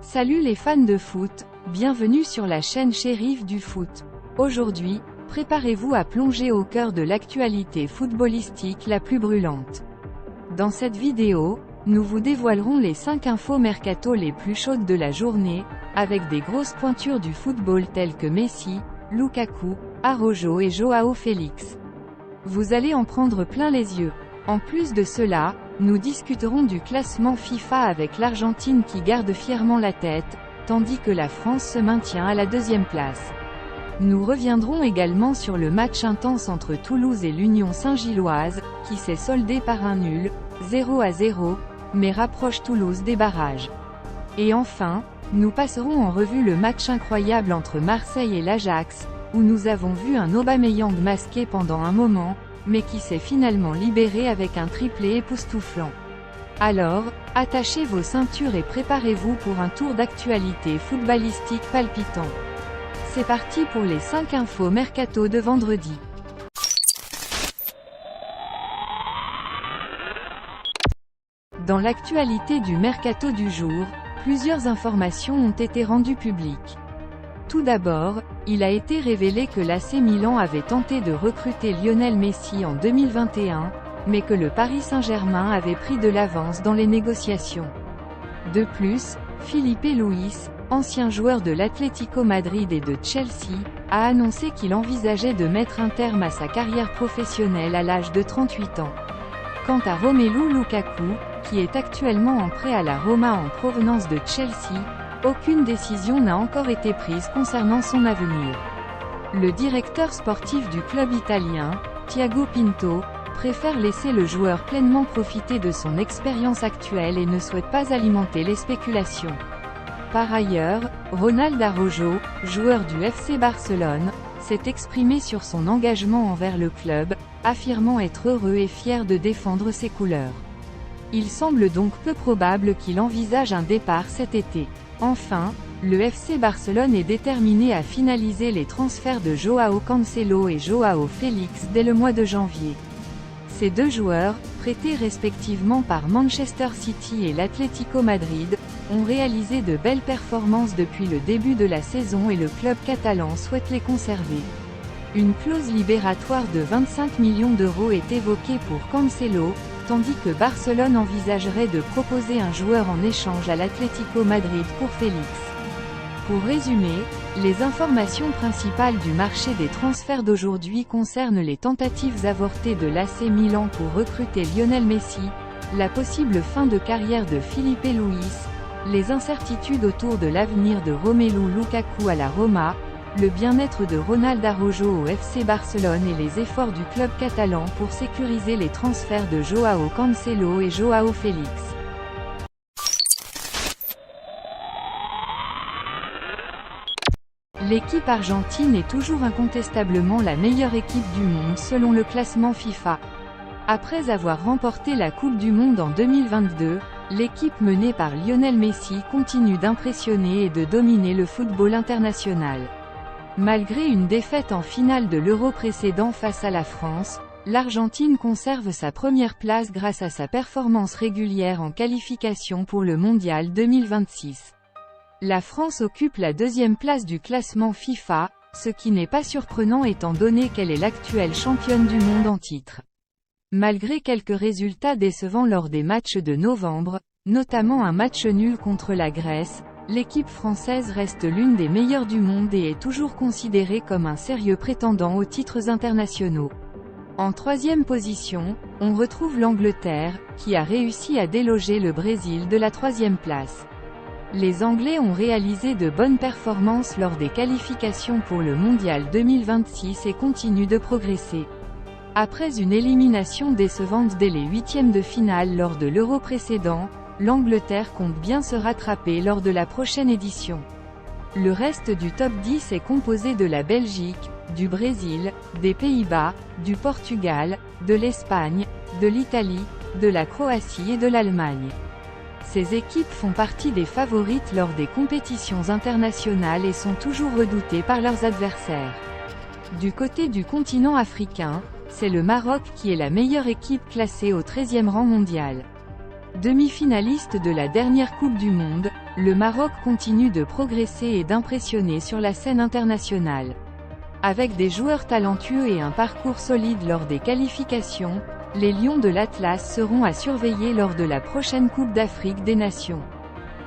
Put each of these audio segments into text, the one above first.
Salut les fans de foot, bienvenue sur la chaîne Shérif du foot. Aujourd'hui, préparez-vous à plonger au cœur de l'actualité footballistique la plus brûlante. Dans cette vidéo, nous vous dévoilerons les 5 infos mercato les plus chaudes de la journée, avec des grosses pointures du football telles que Messi, Lukaku, Araujo et Joao Félix. Vous allez en prendre plein les yeux. En plus de cela, nous discuterons du classement FIFA avec l'Argentine qui garde fièrement la tête, tandis que la France se maintient à la deuxième place. Nous reviendrons également sur le match intense entre Toulouse et l'Union Saint-Gilloise, qui s'est soldé par un nul, 0-0, mais rapproche Toulouse des barrages. Et enfin, nous passerons en revue le match incroyable entre Marseille et l'Ajax, où nous avons vu un Aubameyang masqué pendant un moment, mais qui s'est finalement libéré avec un triplé époustouflant. Alors, attachez vos ceintures et préparez-vous pour un tour d'actualité footballistique palpitant. C'est parti pour les 5 infos mercato de vendredi. Dans l'actualité du mercato du jour, plusieurs informations ont été rendues publiques. Tout d'abord, il a été révélé que l'AC Milan avait tenté de recruter Lionel Messi en 2021, mais que le Paris Saint-Germain avait pris de l'avance dans les négociations. De plus, Filipe Luis, ancien joueur de l'Atlético Madrid et de Chelsea, a annoncé qu'il envisageait de mettre un terme à sa carrière professionnelle à l'âge de 38 ans. Quant à Romelu Lukaku, qui est actuellement en prêt à la Roma en provenance de Chelsea, aucune décision n'a encore été prise concernant son avenir. Le directeur sportif du club italien, Thiago Pinto, préfère laisser le joueur pleinement profiter de son expérience actuelle et ne souhaite pas alimenter les spéculations. Par ailleurs, Ronald Araujo, joueur du FC Barcelone, s'est exprimé sur son engagement envers le club, affirmant être heureux et fier de défendre ses couleurs. Il semble donc peu probable qu'il envisage un départ cet été. Enfin, le FC Barcelone est déterminé à finaliser les transferts de Joao Cancelo et Joao Félix dès le mois de janvier. Ces deux joueurs, prêtés respectivement par Manchester City et l'Atlético Madrid, ont réalisé de belles performances depuis le début de la saison et le club catalan souhaite les conserver. Une clause libératoire de 25 millions d'euros est évoquée pour Cancelo, tandis que Barcelone envisagerait de proposer un joueur en échange à l'Atlético Madrid pour Félix. Pour résumer, les informations principales du marché des transferts d'aujourd'hui concernent les tentatives avortées de l'AC Milan pour recruter Lionel Messi, la possible fin de carrière de Filipe Luis, les incertitudes autour de l'avenir de Romelu Lukaku à la Roma, le bien-être de Ronald Araujo au FC Barcelone et les efforts du club catalan pour sécuriser les transferts de Joao Cancelo et Joao Félix. L'équipe argentine est toujours incontestablement la meilleure équipe du monde selon le classement FIFA. Après avoir remporté la Coupe du Monde en 2022, l'équipe menée par Lionel Messi continue d'impressionner et de dominer le football international. Malgré une défaite en finale de l'Euro précédent face à la France, l'Argentine conserve sa première place grâce à sa performance régulière en qualification pour le Mondial 2026. La France occupe la deuxième place du classement FIFA, ce qui n'est pas surprenant étant donné qu'elle est l'actuelle championne du monde en titre. Malgré quelques résultats décevants lors des matchs de novembre, notamment un match nul contre la Grèce, l'équipe française reste l'une des meilleures du monde et est toujours considérée comme un sérieux prétendant aux titres internationaux. En troisième position, on retrouve l'Angleterre, qui a réussi à déloger le Brésil de la troisième place. Les Anglais ont réalisé de bonnes performances lors des qualifications pour le Mondial 2026 et continuent de progresser. Après une élimination décevante dès les huitièmes de finale lors de l'Euro précédent, l'Angleterre compte bien se rattraper lors de la prochaine édition. Le reste du top 10 est composé de la Belgique, du Brésil, des Pays-Bas, du Portugal, de l'Espagne, de l'Italie, de la Croatie et de l'Allemagne. Ces équipes font partie des favorites lors des compétitions internationales et sont toujours redoutées par leurs adversaires. Du côté du continent africain, c'est le Maroc qui est la meilleure équipe classée au 13e rang mondial. Demi-finaliste de la dernière Coupe du Monde, le Maroc continue de progresser et d'impressionner sur la scène internationale. Avec des joueurs talentueux et un parcours solide lors des qualifications, les Lions de l'Atlas seront à surveiller lors de la prochaine Coupe d'Afrique des Nations.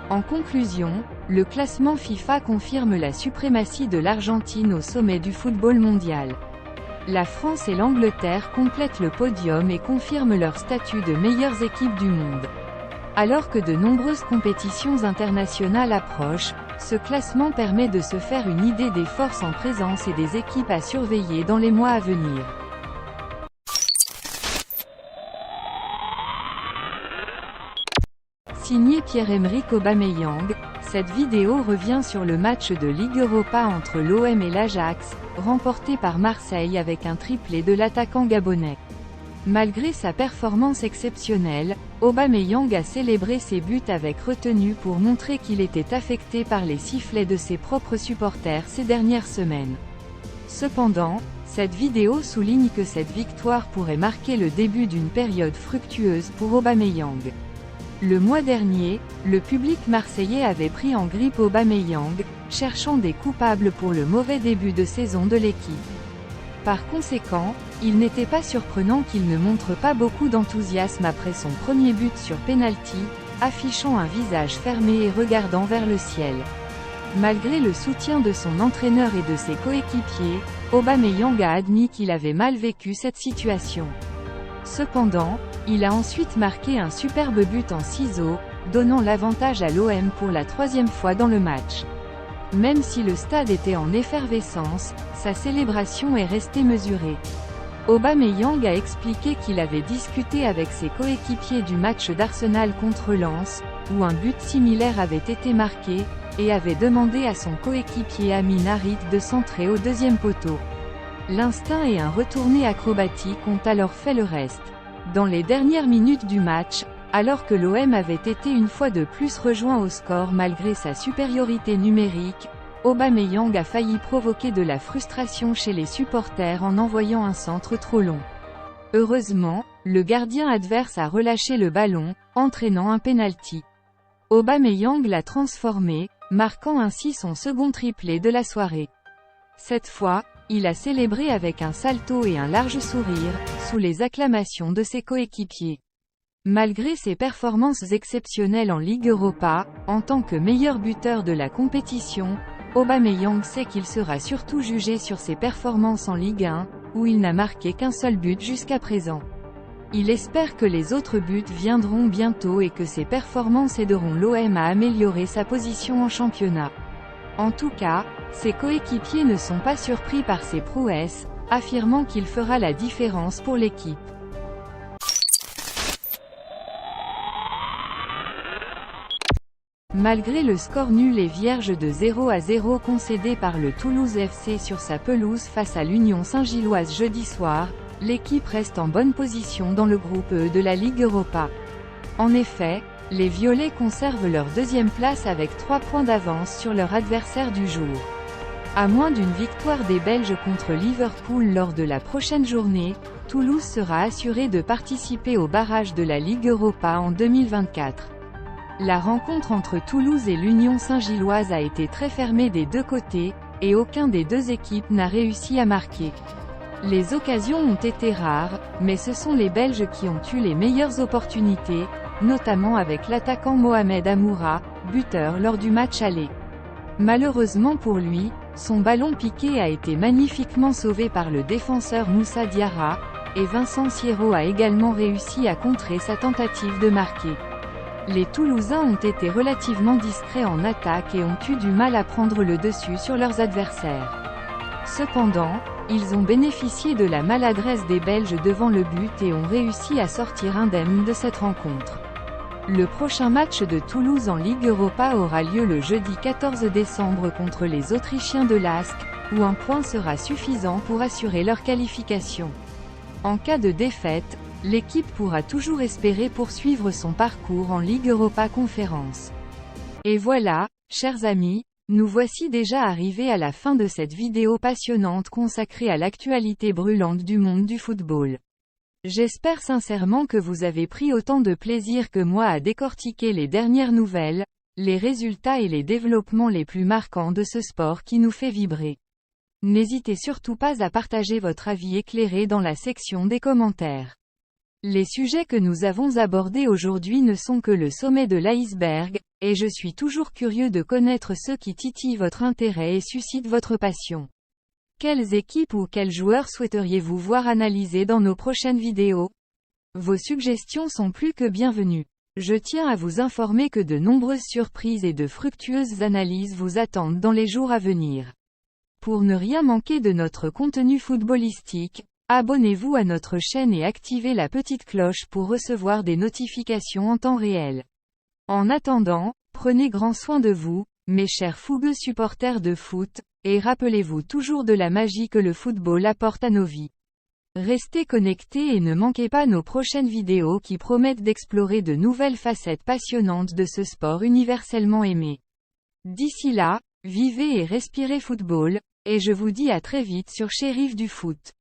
En conclusion, le classement FIFA confirme la suprématie de l'Argentine au sommet du football mondial. La France et l'Angleterre complètent le podium et confirment leur statut de meilleures équipes du monde. Alors que de nombreuses compétitions internationales approchent, ce classement permet de se faire une idée des forces en présence et des équipes à surveiller dans les mois à venir. Signé Pierre-Emerick Aubameyang, cette vidéo revient sur le match de Ligue Europa entre l'OM et l'Ajax, remporté par Marseille avec un triplé de l'attaquant gabonais. Malgré sa performance exceptionnelle, Aubameyang a célébré ses buts avec retenue pour montrer qu'il était affecté par les sifflets de ses propres supporters ces dernières semaines. Cependant, cette vidéo souligne que cette victoire pourrait marquer le début d'une période fructueuse pour Aubameyang. Le mois dernier, le public marseillais avait pris en grippe Aubameyang, cherchant des coupables pour le mauvais début de saison de l'équipe. Par conséquent, il n'était pas surprenant qu'il ne montre pas beaucoup d'enthousiasme après son premier but sur penalty, affichant un visage fermé et regardant vers le ciel. Malgré le soutien de son entraîneur et de ses coéquipiers, Aubameyang a admis qu'il avait mal vécu cette situation. Cependant, il a ensuite marqué un superbe but en ciseaux, donnant l'avantage à l'OM pour la troisième fois dans le match. Même si le stade était en effervescence, sa célébration est restée mesurée. Aubameyang a expliqué qu'il avait discuté avec ses coéquipiers du match d'Arsenal contre Lens, où un but similaire avait été marqué, et avait demandé à son coéquipier Amin Harit de centrer au deuxième poteau. L'instinct et un retourné acrobatique ont alors fait le reste. Dans les dernières minutes du match, alors que l'OM avait été une fois de plus rejoint au score malgré sa supériorité numérique, Aubameyang a failli provoquer de la frustration chez les supporters en envoyant un centre trop long. Heureusement, le gardien adverse a relâché le ballon, entraînant un penalty. Aubameyang l'a transformé, marquant ainsi son second triplé de la soirée. Cette fois, il a célébré avec un salto et un large sourire, sous les acclamations de ses coéquipiers. Malgré ses performances exceptionnelles en Ligue Europa, en tant que meilleur buteur de la compétition, Aubameyang sait qu'il sera surtout jugé sur ses performances en Ligue 1, où il n'a marqué qu'un seul but jusqu'à présent. Il espère que les autres buts viendront bientôt et que ses performances aideront l'OM à améliorer sa position en championnat. En tout cas, ses coéquipiers ne sont pas surpris par ses prouesses, affirmant qu'il fera la différence pour l'équipe. Malgré le score nul et vierge de 0-0 concédé par le Toulouse FC sur sa pelouse face à l'Union Saint-Gilloise jeudi soir, l'équipe reste en bonne position dans le groupe E de la Ligue Europa. En effet, les Violets conservent leur deuxième place avec 3 points d'avance sur leur adversaire du jour. À moins d'une victoire des Belges contre Liverpool lors de la prochaine journée, Toulouse sera assuré de participer au barrage de la Ligue Europa en 2024. La rencontre entre Toulouse et l'Union Saint-Gilloise a été très fermée des deux côtés, et aucun des deux équipes n'a réussi à marquer. Les occasions ont été rares, mais ce sont les Belges qui ont eu les meilleures opportunités, notamment avec l'attaquant Mohamed Amoura, buteur lors du match aller. Malheureusement pour lui, son ballon piqué a été magnifiquement sauvé par le défenseur Moussa Diarra, et Vincent Sierro a également réussi à contrer sa tentative de marquer. Les Toulousains ont été relativement discrets en attaque et ont eu du mal à prendre le dessus sur leurs adversaires. Cependant, ils ont bénéficié de la maladresse des Belges devant le but et ont réussi à sortir indemnes de cette rencontre. Le prochain match de Toulouse en Ligue Europa aura lieu le jeudi 14 décembre contre les Autrichiens de Lask, où un point sera suffisant pour assurer leur qualification. En cas de défaite, l'équipe pourra toujours espérer poursuivre son parcours en Ligue Europa Conférence. Et voilà, chers amis, nous voici déjà arrivés à la fin de cette vidéo passionnante consacrée à l'actualité brûlante du monde du football. J'espère sincèrement que vous avez pris autant de plaisir que moi à décortiquer les dernières nouvelles, les résultats et les développements les plus marquants de ce sport qui nous fait vibrer. N'hésitez surtout pas à partager votre avis éclairé dans la section des commentaires. Les sujets que nous avons abordés aujourd'hui ne sont que le sommet de l'iceberg, et je suis toujours curieux de connaître ceux qui titillent votre intérêt et suscitent votre passion. Quelles équipes ou quels joueurs souhaiteriez-vous voir analysés dans nos prochaines vidéos? Vos suggestions sont plus que bienvenues. Je tiens à vous informer que de nombreuses surprises et de fructueuses analyses vous attendent dans les jours à venir. Pour ne rien manquer de notre contenu footballistique, abonnez-vous à notre chaîne et activez la petite cloche pour recevoir des notifications en temps réel. En attendant, prenez grand soin de vous, mes chers fougueux supporters de foot, et rappelez-vous toujours de la magie que le football apporte à nos vies. Restez connectés et ne manquez pas nos prochaines vidéos qui promettent d'explorer de nouvelles facettes passionnantes de ce sport universellement aimé. D'ici là, vivez et respirez football, et je vous dis à très vite sur Shérif du Foot.